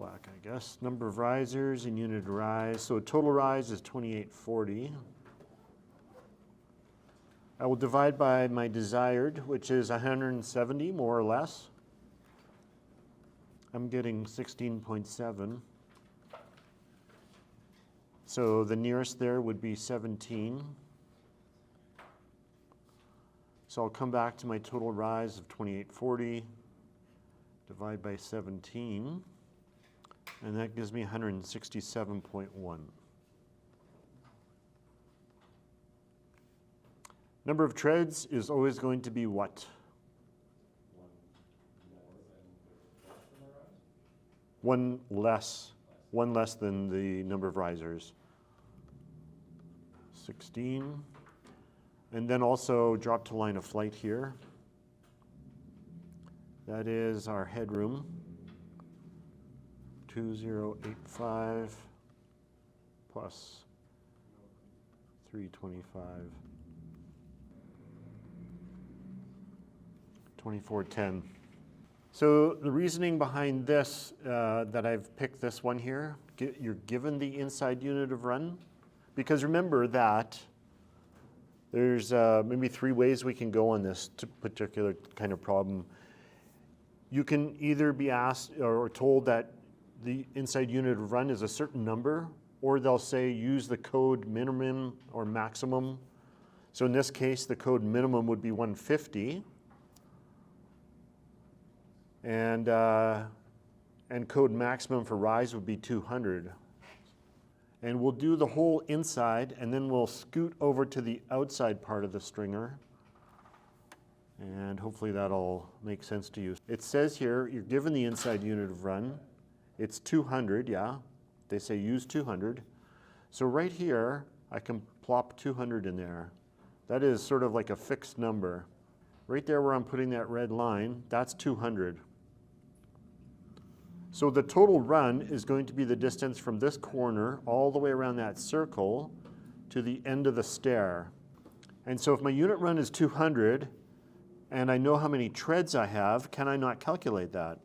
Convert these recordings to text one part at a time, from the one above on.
black, I guess. Number of risers in unit rise. So total rise is 2840. I will divide by my desired, which is 170, more or less. I'm getting 16.7. So the nearest there would be 17. So I'll come back to my total rise of 2840, divide by 17, and that gives me 167.1. Number of treads is always going to be what? One less than the number of risers. 16. And then also drop to line of flight here. That is our headroom. 2085 plus 325. 2410. So the reasoning behind this, that I've picked this one here, you're given the inside unit of run, because remember that there's maybe 3 ways we can go on this particular kind of problem. You can either be asked or told that the inside unit of run is a certain number, or they'll say use the code minimum or maximum. So in this case, the code minimum would be 150. And code maximum for rise would be 200. And we'll do the whole inside, and then we'll scoot over to the outside part of the stringer. And hopefully that'll make sense to you. It says here, you're given the inside unit of run. It's 200, yeah. They say use 200. So right here, I can plop 200 in there. That is sort of like a fixed number. Right there where I'm putting that red line, that's 200. So the total run is going to be the distance from this corner all the way around that circle to the end of the stair. And so if my unit run is 200 and I know how many treads I have, can I not calculate that?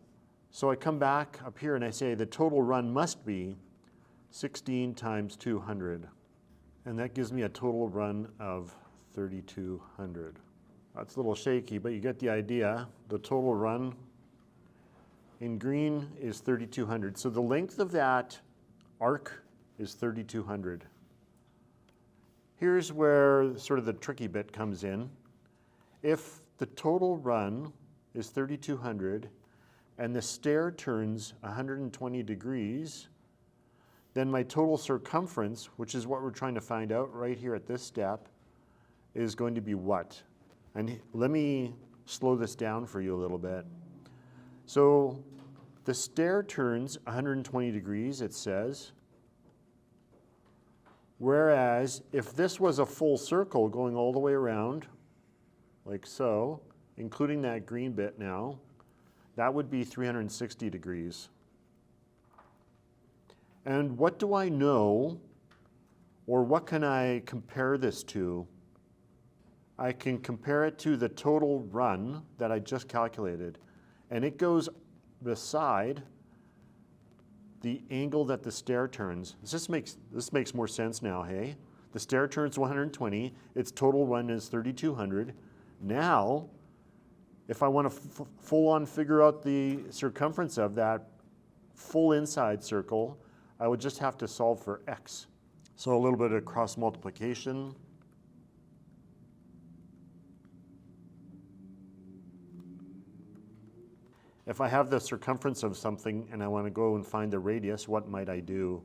So I come back up here and I say the total run must be 16 times 200. And that gives me a total run of 3,200. That's a little shaky, but you get the idea. The total run in green is 3,200. So the length of that arc is 3,200. Here's where sort of the tricky bit comes in. If the total run is 3,200 and the stair turns 120 degrees, then my total circumference, which is what we're trying to find out right here at this step, is going to be what? And let me slow this down for you a little bit. So the stair turns 120 degrees, it says. Whereas if this was a full circle going all the way around, like so, including that green bit now, that would be 360 degrees. And what do I know, or what can I compare this to? I can compare it to the total run that I just calculated. And it goes beside the angle that the stair turns. This makes more sense now, hey? The stair turns 120, its total run is 3,200. Now, if I want to full-on figure out the circumference of that full inside circle, I would just have to solve for x. So a little bit of cross multiplication. If I have the circumference of something and I want to go and find the radius, what might I do?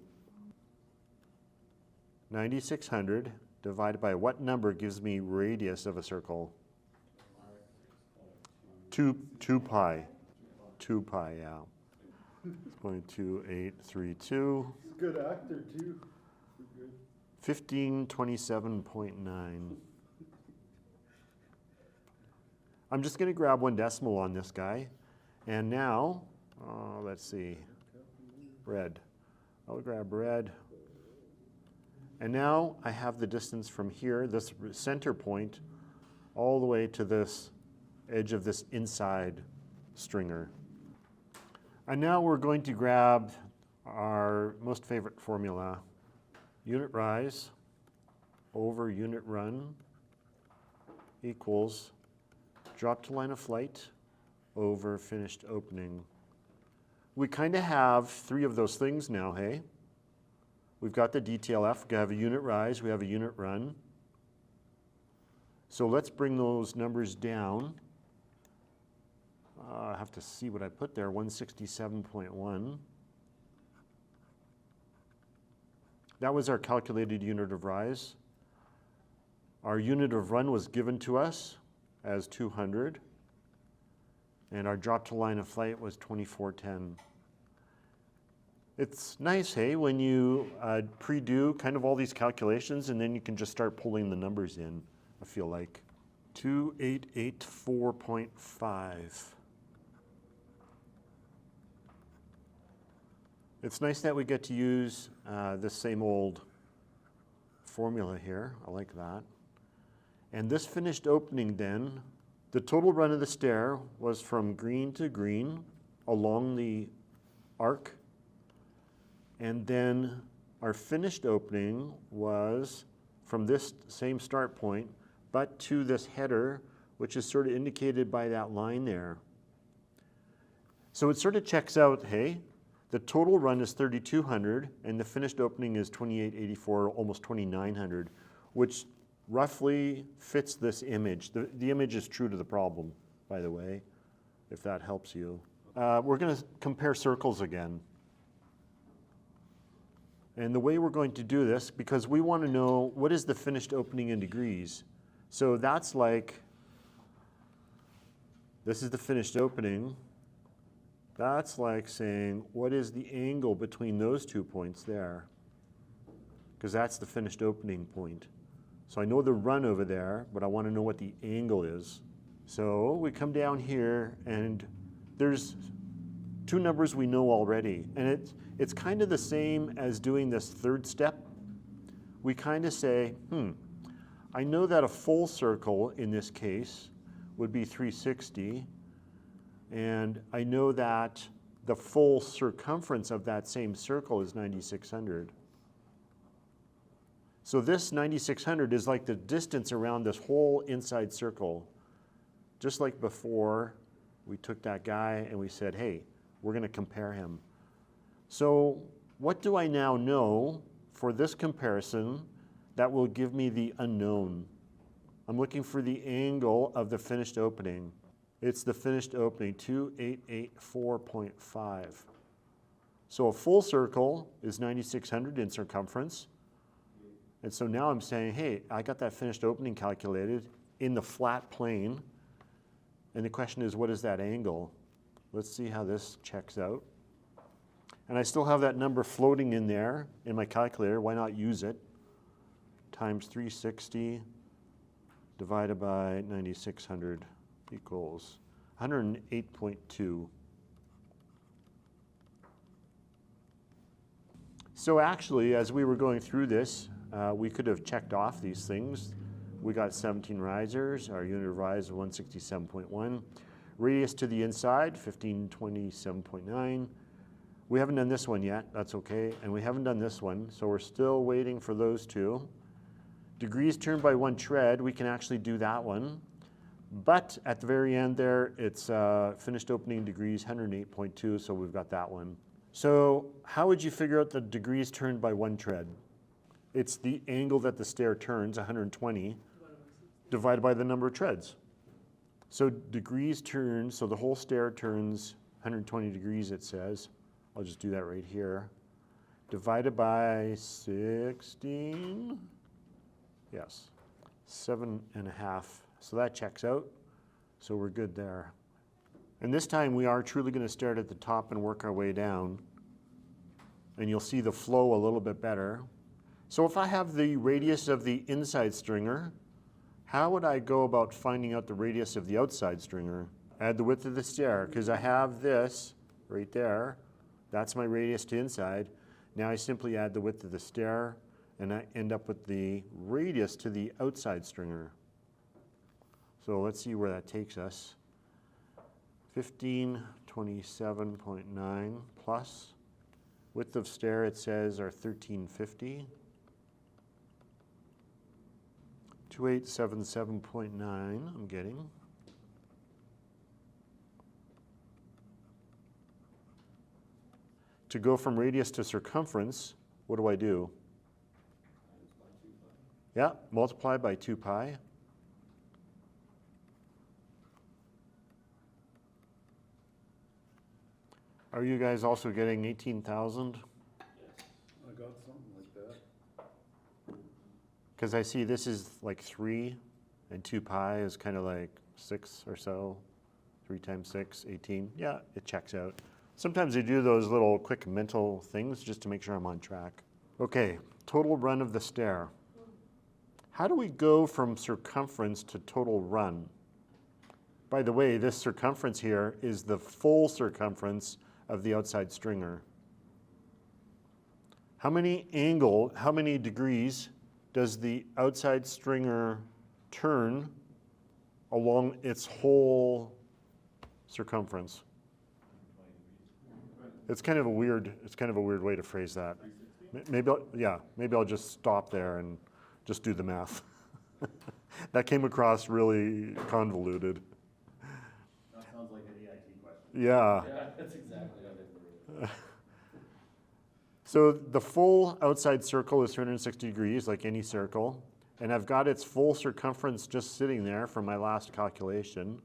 9,600 divided by what number gives me radius of a circle? 2 pi. 2 pi, yeah. It's going 2832. Good actor too. 1527.9. I'm just going to grab one decimal on this guy. And now, let's see, red. I'll grab red. And now I have the distance from here, this center point, all the way to this edge of this inside stringer. And now we're going to grab our most favorite formula, unit rise over unit run equals drop to line of flight over finished opening. We kind of have three of those things now, hey? We've got the DTLF, we have a unit rise, we have a unit run. So let's bring those numbers down. I have to see what I put there, 167.1. That was our calculated unit of rise. Our unit of run was given to us as 200, and our drop to line of flight was 2410. It's nice, hey, when you pre-do kind of all these calculations and then you can just start pulling the numbers in, I feel like. 2884.5. It's nice that we get to use this same old formula here. I like that. And this finished opening then, the total run of the stair was from green to green along the arc. And then our finished opening was from this same start point, but to this header, which is sort of indicated by that line there. So it sort of checks out, hey, the total run is 3,200 and the finished opening is 2,884, almost 2,900, which roughly fits this image. The image is true to the problem, by the way, if that helps you. We're going to compare circles again. And the way we're going to do this, because we want to know what is the finished opening in degrees. So that's like, this is the finished opening. That's like saying, what is the angle between those 2 points there? Because that's the finished opening point. So I know the run over there, but I want to know what the angle is. So we come down here, and there's two numbers we know already. And it's kind of the same as doing this third step. We kind of say, I know that a full circle in this case would be 360. And I know that the full circumference of that same circle is 9,600. So this 9,600 is like the distance around this whole inside circle. Just like before, we took that guy and we said, hey, we're going to compare him. So what do I now know for this comparison that will give me the unknown? I'm looking for the angle of the finished opening. It's the finished opening, 2884.5. So a full circle is 9,600 in circumference. And so now I'm saying, hey, I got that finished opening calculated in the flat plane. And the question is, what is that angle? Let's see how this checks out. And I still have that number floating in there in my calculator. Why not use it? Times 360 divided by 9,600 equals 108.2. So actually, as we were going through this, we could have checked off these things. We got 17 risers, our unit of rise of 167.1. Radius to the inside, 1527.9. We haven't done this one yet, that's okay. And we haven't done this one, so we're still waiting for those two. Degrees turned by one tread, we can actually do that one. But at the very end there, it's finished opening degrees, 108.2, so we've got that one. So how would you figure out the degrees turned by one tread? It's the angle that the stair turns, 120, divided by the number of treads. So degrees turned, so the whole stair turns 120 degrees, it says. I'll just do that right here. Divided by 16, yes, 7.5. So that checks out, so we're good there. And this time we are truly going to start at the top and work our way down. And you'll see the flow a little bit better. So if I have the radius of the inside stringer, how would I go about finding out the radius of the outside stringer? Add the width of the stair, because I have this right there. That's my radius to inside. Now I simply add the width of the stair, and I end up with the radius to the outside stringer. So let's see where that takes us. 15, 27.9 plus. Width of stair, it says, are 1350. 2877.9, I'm getting. To go from radius to circumference, what do I do? Yeah, multiply by 2 pi. Are you guys also getting 18,000? Yes. I got something like that. Because I see this is like 3, and 2 pi is kind of like 6 or so. 3 times 6, 18. Yeah, it checks out. Sometimes I do those little quick mental things just to make sure I'm on track. Okay, total run of the stair. How do we go from circumference to total run? By the way, this circumference here is the full circumference of the outside stringer. How many degrees does the outside stringer turn along its whole circumference? It's kind of a weird way to phrase that. Maybe I'll just stop there and just do the math. That came across really convoluted. That sounds like an EIT question. Yeah. Yeah, that's exactly how they worded it. So the full outside circle is 360 degrees, like any circle, and I've got its full circumference just sitting there from my last calculation.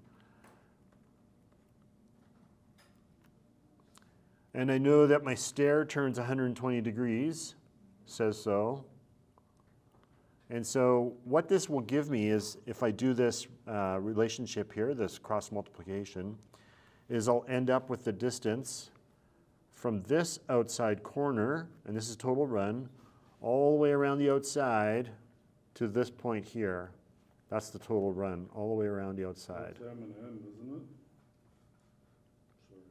And I know that my stair turns 120 degrees, says so. And so what this will give me is, if I do this relationship here, this cross multiplication, is I'll end up with the distance from this outside corner, and this is total run, all the way around the outside to this point here. That's the total run, all the way around the outside. That's M and N, isn't it? Sorry.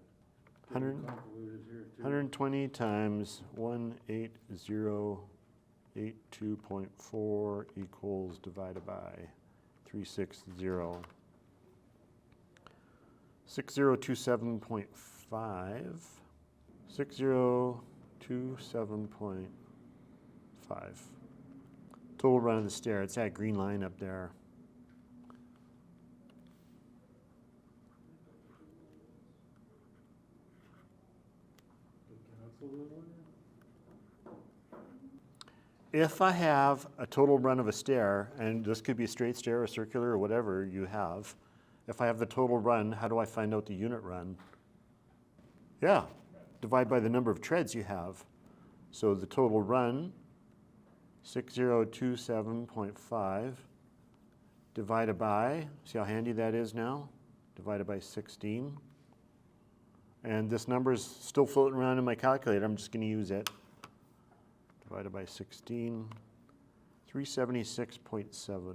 100, Getting convoluted here too. 120 times 18082.4 equals divided by 360. 6027.5. 6027.5. Total run of the stair. It's that green line up there. Cancel that one? If I have a total run of a stair, and this could be a straight stair or circular or whatever you have, if I have the total run, how do I find out the unit run? Yeah, divide by the number of treads you have. So the total run, 6027.5, divided by, see how handy that is now? Divided by 16. And this number is still floating around in my calculator. I'm just going to use it. Divided by 16, 376.7.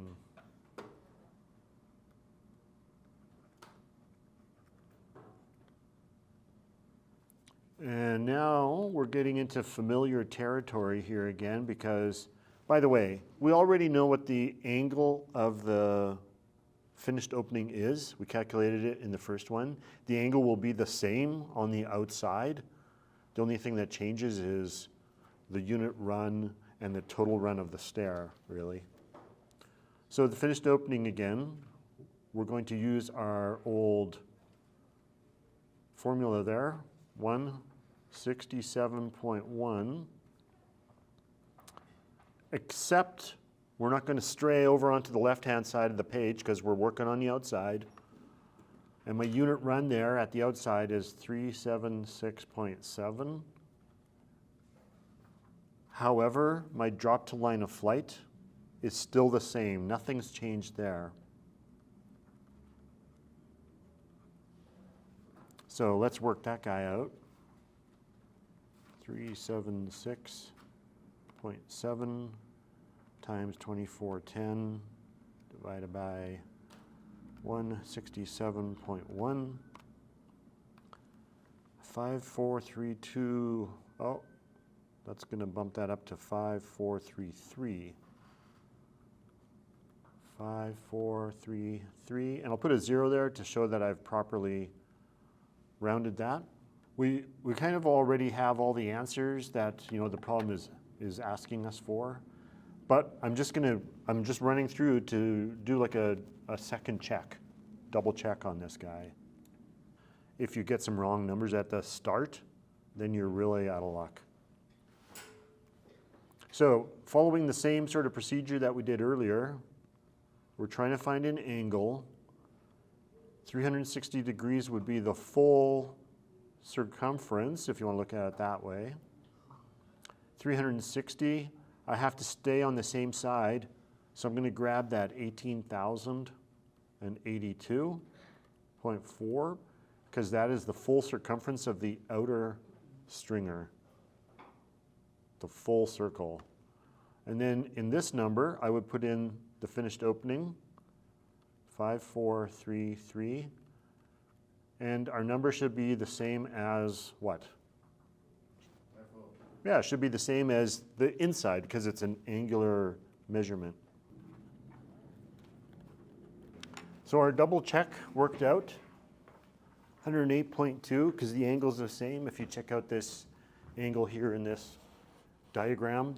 And now we're getting into familiar territory here again because, by the way, we already know what the angle of the finished opening is. We calculated it in the first one. The angle will be the same on the outside. The only thing that changes is the unit run and the total run of the stair, really. So the finished opening again, we're going to use our old formula there, 167.1, except we're not going to stray over onto the left-hand side of the page because we're working on the outside. And my unit run there at the outside is 376.7. However, my drop to line of flight is still the same. Nothing's changed there. So let's work that guy out. 376.7 times 2410 divided by 167.1. 5432. Oh, that's going to bump that up to 5433. 5433. And I'll put a 0 there to show that I've properly rounded that. We kind of already have all the answers that, you know, the problem is asking us for. But I'm just running through to do like a second check, double check on this guy. If you get some wrong numbers at the start, then you're really out of luck. So following the same sort of procedure that we did earlier, we're trying to find an angle. 360 degrees would be the full circumference, if you want to look at it that way. 360, I have to stay on the same side, so I'm going to grab that 18,082.4, because that is the full circumference of the outer stringer, the full circle. And then in this number, I would put in the finished opening, 5433, and our number should be the same as what? Yeah, it should be the same as the inside because it's an angular measurement. So our double check worked out, 108.2, because the angle is the same. If you check out this angle here in this diagram,